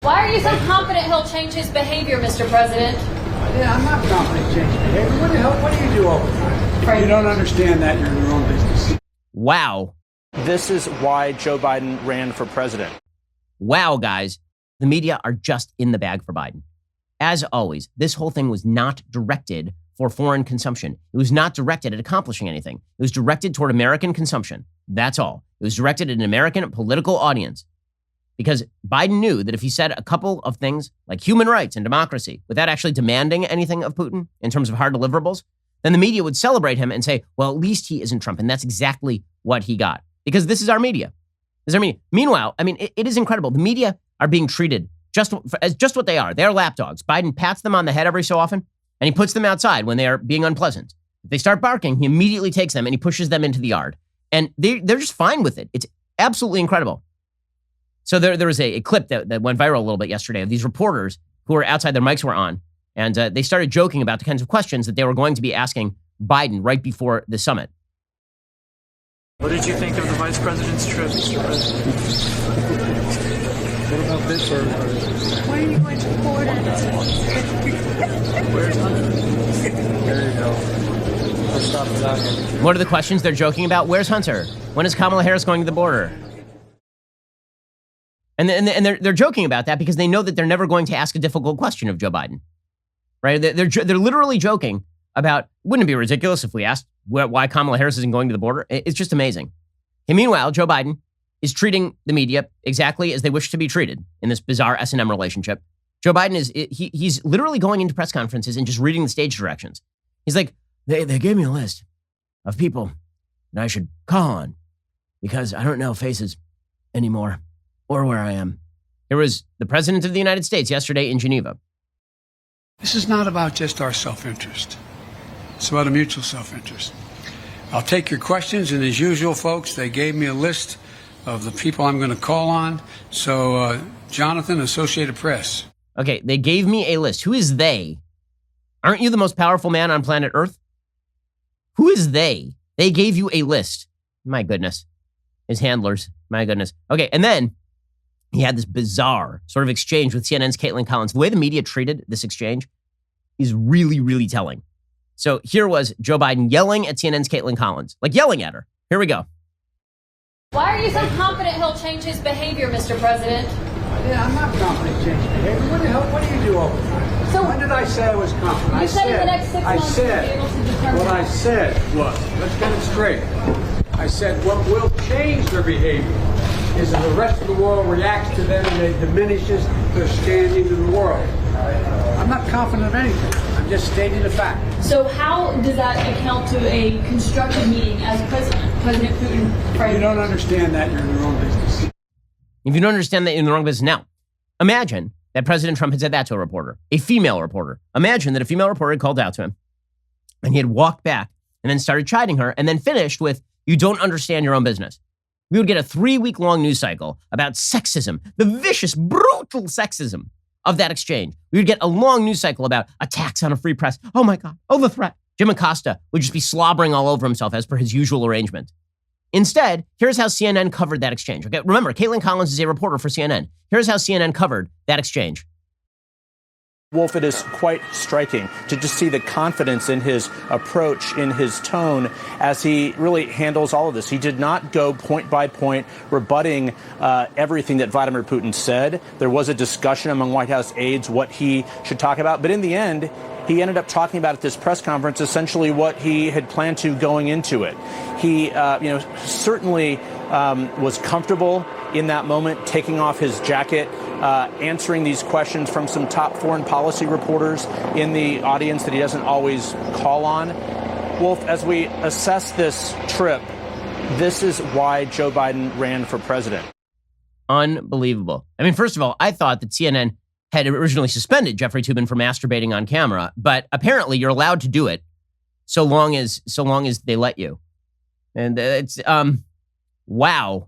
Why are you so confident he'll change his behavior, Mr. President? Yeah, I'm not confident changing behavior. What the hell? What do you do all the time? If you don't understand that, you're in your own business. Wow. This is why Joe Biden ran for president. Wow, guys. The media are just in the bag for Biden. As always, this whole thing was not directed for foreign consumption. It was not directed at accomplishing anything. It was directed toward American consumption. That's all. It was directed at an American political audience. Because Biden knew that if he said a couple of things like human rights and democracy without actually demanding anything of Putin in terms of hard deliverables, then the media would celebrate him and say, well, at least he isn't Trump. And that's exactly what he got. Because this is our media. This is our media. Meanwhile, I mean, it is incredible. The media are being treated as just what they are. They're lapdogs. Biden pats them on the head every so often, and he puts them outside when they are being unpleasant. If they start barking, he immediately takes them and he pushes them into the yard. And they're just fine with it. It's absolutely incredible. So there was a clip that went viral a little bit yesterday of these reporters who were outside, their mics were on, and they started joking about the kinds of questions that they were going to be asking Biden right before the summit. What did you think of the vice president's trip, Mr. President? What about this? Why are you going to the border? Where's Hunter? There you go. Let's stop talking. What are the questions they're joking about? Where's Hunter? When is Kamala Harris going to the border? And they're joking about that because they know that they're never going to ask a difficult question of Joe Biden, right? They're literally joking about, wouldn't it be ridiculous if we asked why Kamala Harris isn't going to the border? It's just amazing. And meanwhile, Joe Biden is treating the media exactly as they wish to be treated in this bizarre S&M relationship. Joe Biden he's literally going into press conferences and just reading the stage directions. He's like, they gave me a list of people that I should call on because I don't know faces anymore or where I am. Here was the President of the United States yesterday in Geneva. This is not about just our self-interest. It's about a mutual self-interest. I'll take your questions, and as usual, folks, they gave me a list of the people I'm going to call on. So, Jonathan, Associated Press. Okay, they gave me a list. Who is they? Aren't you the most powerful man on planet Earth? Who is they? They gave you a list. My goodness. His handlers. My goodness. Okay, and then he had this bizarre sort of exchange with CNN's Caitlin Collins. The way the media treated this exchange is really, really telling. So here was Joe Biden yelling at CNN's Caitlin Collins, like yelling at her. Here we go. Why are you so confident he'll change his behavior, Mr. President? Yeah, I'm not confident changing behavior. What the hell? What do you do all the time? So when did I say I was confident? You said in the next 6 months you'll be able to determine. What I said was, let's get it straight. I said what will change their behavior is that the rest of the world reacts to them and it diminishes their standing in the world. I'm not confident of anything. I'm just stating the fact. So how does that account to a constructive meeting as President Putin? If you don't understand that, you're in your own business. If you don't understand that, you're in the wrong business. Now, imagine that President Trump had said that to a reporter, a female reporter. Imagine that a female reporter had called out to him and he had walked back and then started chiding her and then finished with, you don't understand your own business. We would get a 3-week-long news cycle about sexism, the vicious, brutal sexism of that exchange. We would get a long news cycle about attacks on a free press. Oh my God, oh the threat. Jim Acosta would just be slobbering all over himself as per his usual arrangement. Instead, here's how CNN covered that exchange. Okay, remember, Caitlin Collins is a reporter for CNN. Here's how CNN covered that exchange. Wolf, it is quite striking to just see the confidence in his approach, in his tone, as he really handles all of this. He did not go point by point rebutting everything that Vladimir Putin said. There was a discussion among White House aides what he should talk about. But in the end, he ended up talking about at this press conference essentially what he had planned to going into it. He, certainly was comfortable in that moment, taking off his jacket, answering these questions from some top foreign policy reporters in the audience that he doesn't always call on. Wolf, as we assess this trip, this is why Joe Biden ran for president. Unbelievable. I mean, first of all, I thought that CNN had originally suspended Jeffrey Toobin for masturbating on camera, but apparently you're allowed to do it so long as they let you. And it's wow,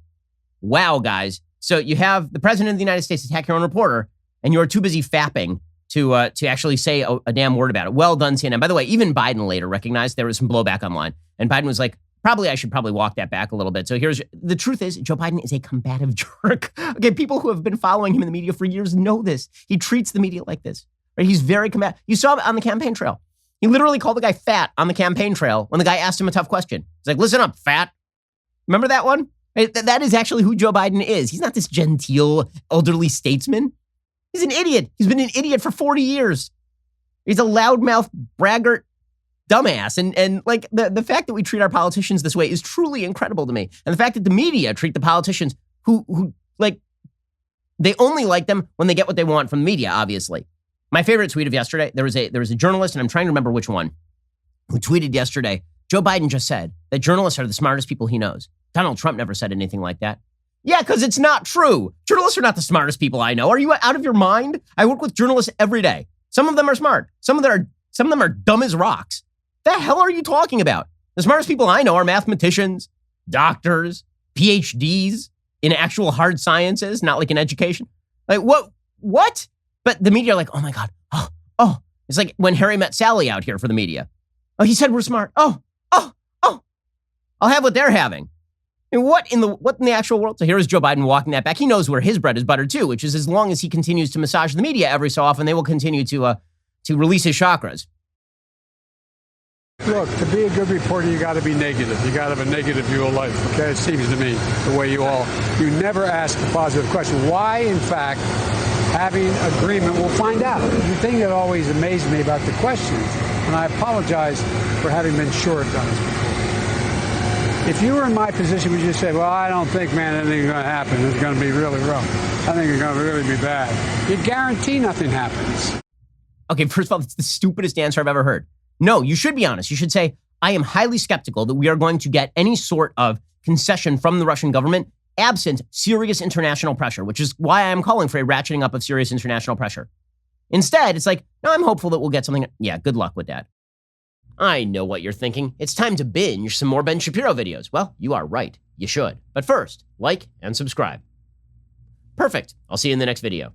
guys. So you have the president of the United States attack your own reporter, and you're too busy fapping to actually say a damn word about it. Well done, CNN. By the way, even Biden later recognized there was some blowback online, and Biden was like, I should walk that back a little bit. So the truth is, Joe Biden is a combative jerk. Okay, people who have been following him in the media for years know this. He treats the media like this. Right? He's very combative. You saw him on the campaign trail. He literally called the guy fat on the campaign trail when the guy asked him a tough question. He's like, listen up, fat. Remember that one? Right? That is actually who Joe Biden is. He's not this genteel, elderly statesman. He's an idiot. He's been an idiot for 40 years. He's a loudmouth, braggart, dumbass. And like the fact that we treat our politicians this way is truly incredible to me. And the fact that the media treat the politicians who like, they only like them when they get what they want from the media, obviously. My favorite tweet of yesterday, there was a journalist, and I'm trying to remember which one, who tweeted yesterday, Joe Biden just said that journalists are the smartest people he knows. Donald Trump never said anything like that. Yeah, because it's not true. Journalists are not the smartest people I know. Are you out of your mind? I work with journalists every day. Some of them are smart. Some of them are dumb as rocks. The hell are you talking about? The smartest people I know are mathematicians, doctors, PhDs in actual hard sciences, not like in education. Like, what? But the media are like, oh my God, oh. It's like when Harry met Sally out here for the media. Oh, he said we're smart. Oh. I'll have what they're having. I mean, what in the actual world? So here is Joe Biden walking that back. He knows where his bread is buttered too, which is as long as he continues to massage the media every so often, they will continue to release his chakras. Look, to be a good reporter, you got to be negative. You got to have a negative view of life. Okay, it seems to me the way you never ask a positive question. Why, in fact, having agreement? We'll find out. The thing that always amazed me about the questions, and I apologize for having been short on this before. If you were in my position, would you say, well, I don't think, man, anything's going to happen. It's going to be really rough. I think it's going to really be bad. You guarantee nothing happens. Okay, first of all, it's the stupidest answer I've ever heard. No, you should be honest. You should say, I am highly skeptical that we are going to get any sort of concession from the Russian government absent serious international pressure, which is why I'm calling for a ratcheting up of serious international pressure. Instead, it's like, no, I'm hopeful that we'll get something. Yeah, good luck with that. I know what you're thinking. It's time to binge some more Ben Shapiro videos. Well, you are right. You should. But first, like and subscribe. Perfect. I'll see you in the next video.